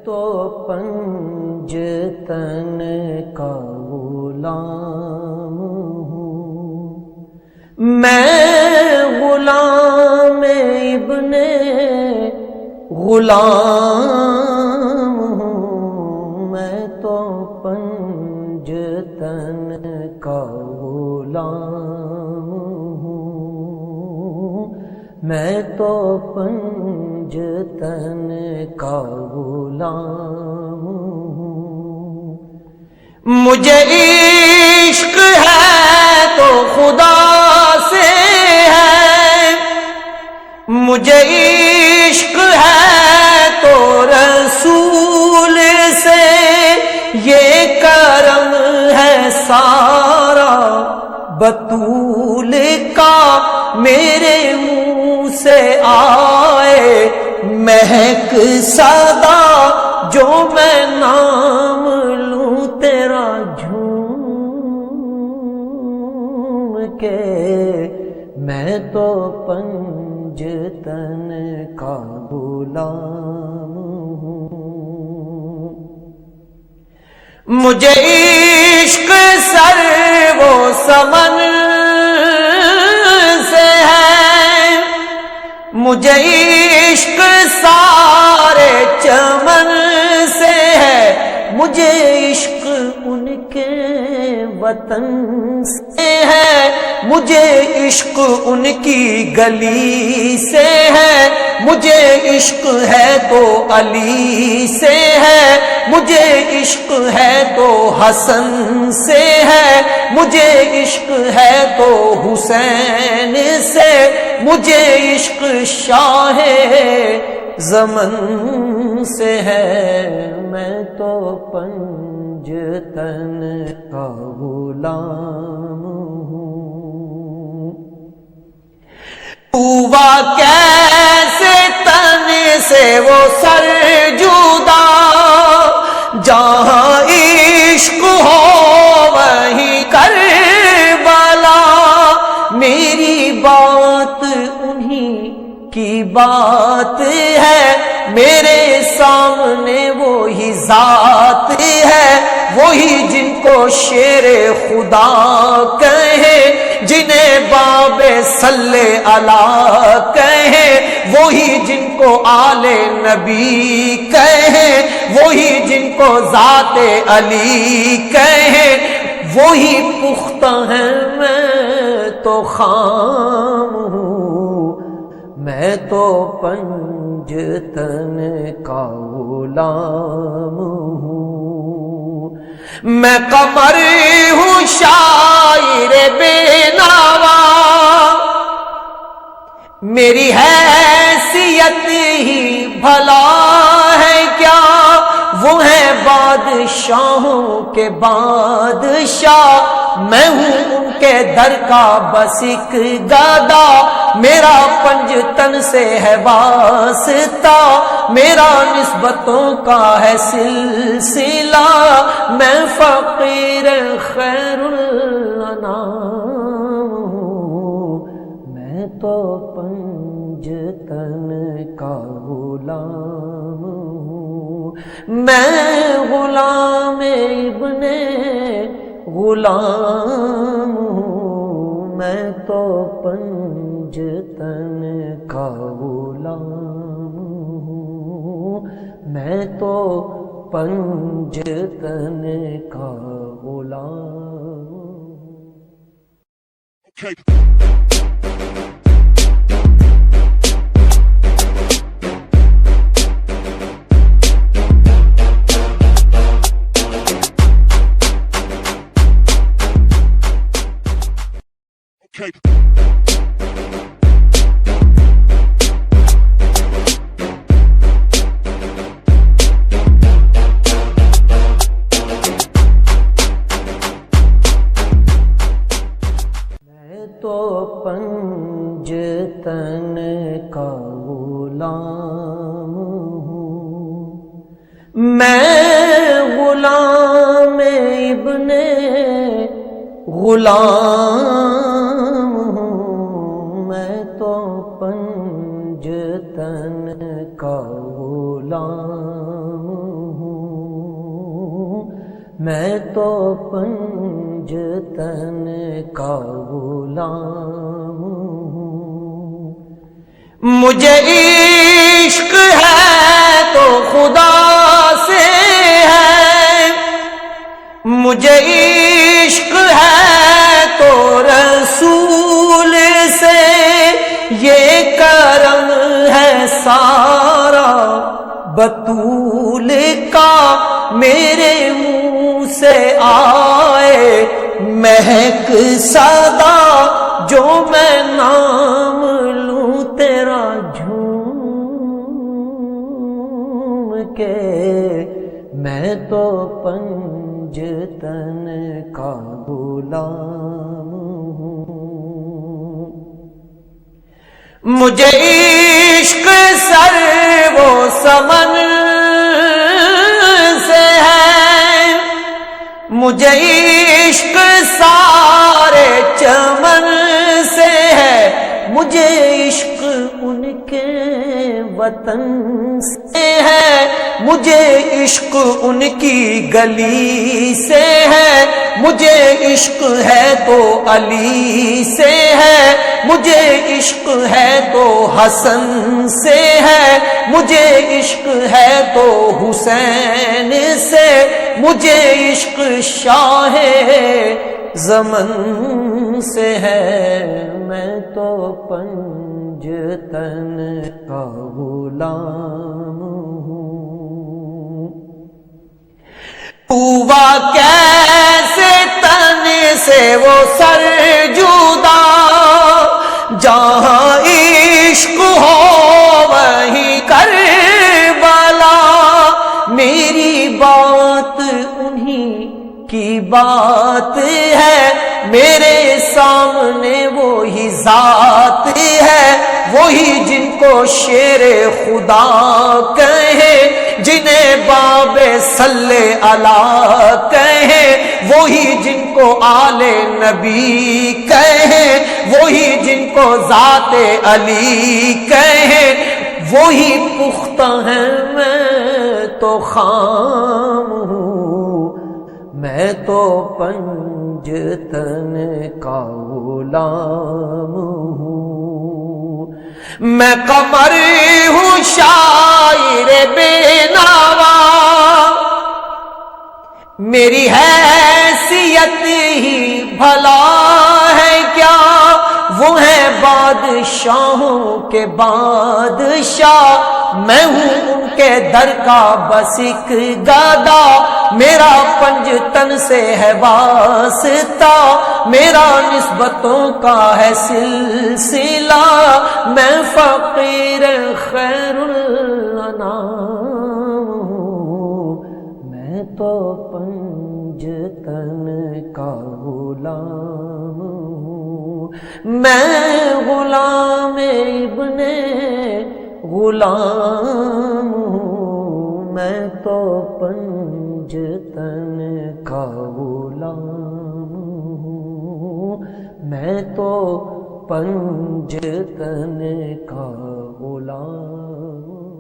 تو پنجتن کا غلام ہوں، میں غلام ابن غلام ہوں، میں تو پنجتن کا غلام ہوں، میں تو پنجتن کا غلام ہوں۔ مجھے عشق ہے تو خدا سے ہے، مجھے عشق ہے تو رسول سے، یہ کرم ہے سارا بطول کا، میرے منہ سے آئے مہک صدا، جو میں نام لوں تیرا جھوم کے، میں تو پنجتن کا غلام ہوں۔ مجھے عشق سر و سمن سے ہے، مجھے عشق سارے چمن سے ہے، مجھے عشق ان کے وطن سے ہے، مجھے عشق ان کی گلی سے ہے، مجھے عشق ہے تو علی سے ہے، مجھے عشق ہے تو حسن سے ہے، مجھے عشق ہے تو حسین سے، مجھے عشق شاہ زمن سے ہے، میں تو پنجتن کا غلام ہوں۔ ہوا کیسے تن سے وہ سر جدا، جہاں عشق ہو وہیں کربلا، میری بات انہی کی بات ہے، میرے سامنے وہی ذات ہے، وہی جن کو شیر خدا کہیں، جنہیں باب صلی اللہ کہیں، وہی جن کو آل نبی کہیں، وہی جن کو ذات علی کہیں، وہی پختہ ہے، میں تو خام ہوں، میں تو پنجتن کا غلام ہوں۔ میں قمر ہوں شاعر بے نوا، میری حیثیت ہی بھلا ہے کیا، وہ ہیں بادشاہوں کے بادشاہ، میں ہوں ان کے در کا بس ایک گدا، میرا پنجتن سے ہے واسطہ، میرا نسبتوں کا ہے سلسلہ، میں فقیر خیر الانام ہوں، میں تو پنجتن کا غلام ہوں، میں غلام ابن غلام ہوں، میں تو پنجتن کا غلام ہوں، میں تو پنجتن کا غلام ہوں۔ میں تو پنجتن کا غلام ہوں، میں غلام ابن غلام ہوں، میں تو پنجتن کا غلام میں تو پنجتن کا غلام ہوں، مجھے عشق ہے تو خدا سے ہے، مجھے عشق ہے تو رسول سے، یہ کرم ہے سارا بطول کا، میرے منہ سے آئے مہک صدا، جو میں نام لوں تیرا جھوم کے، میں تو پنجتن کا غلام ہوں، مجھے عشق سر وہ سمن سے ہے، مجھے عشق سارے چمن سے ہے، مجھے عشق ان کے وطن سے ہے، مجھے عشق ان کی گلی سے ہے، مجھے عشق ہے تو علی سے ہے، مجھے عشق ہے تو حسن سے ہے، مجھے عشق ہے تو حسین سے، مجھے عشق شاہ زمن سے ہے، میں تو پنجتن کا غلام ہوں، ہوا کیسے تن سے وہ سر جدا، جہاں عشق ہو وہیں کربلا، میری بات انہی کی بات ہے، میرے سامنے وہی ذات ہے، وہی جن کو شیر خدا کہیں، جنہیں باب صلی علی کہیں، وہی جن کو آل نبی کہیں، وہی جن کو ذات علی کہیں، وہی پختہ ہیں، میں تو خام ہوں، میں تو پنجتن کا غلام ہوں، میں قمر ہوں شاعر بے نوا، میری حیثیت ہی بھلا ہے کیا، وہ ہے بادشاہوں کے بادشاہ، میں ہوں ان کے در کا بس ایک گدا، میرا پنجتن سے ہے واسطہ، میرا نسبتوں کا ہے سلسلہ، میں فقیر خیر الانام ہوں، میں تو پنجتن کا غلام ہوں، میں غلام ابن غلام ہوں، میں تو پنجتن کا غلام ہوں، میں تو پنجتن کا غلام ہوں۔